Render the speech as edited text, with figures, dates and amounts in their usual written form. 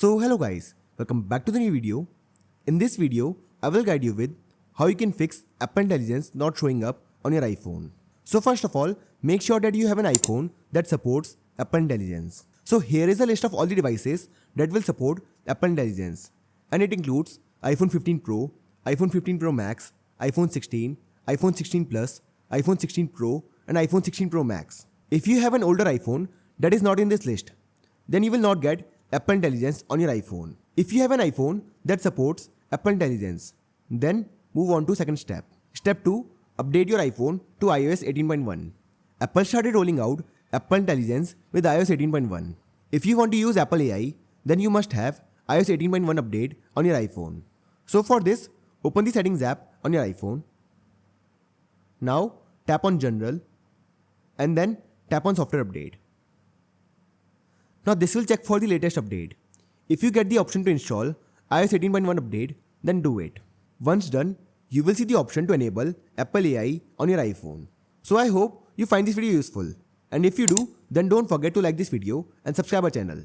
So hello guys, welcome back to the new video. In this video, I will guide you with how you can fix Apple Intelligence not showing up on your iPhone. So first of all, make sure that you have an iPhone that supports Apple Intelligence. So here is a list of all the devices that will support Apple Intelligence, and it includes iPhone 15 Pro, iPhone 15 Pro Max, iPhone 16, iPhone 16 Plus, iPhone 16 Pro, and iPhone 16 Pro Max. If you have an older iPhone that is not in this list, then you will not get Apple Intelligence on your iPhone. If you have an iPhone that supports Apple Intelligence, then move on to second step. Step 2. Update your iPhone to iOS 18.1. Apple started rolling out Apple Intelligence with iOS 18.1. If you want to use Apple AI, then you must have iOS 18.1 update on your iPhone. So for this, open the Settings app on your iPhone. Now tap on General and then tap on Software Update. Now this will check for the latest update. If you get the option to install iOS 18.1 update, then do it. Once done, you will see the option to enable Apple AI on your iPhone. So I hope you find this video useful. And if you do, then don't forget to like this video and subscribe our channel.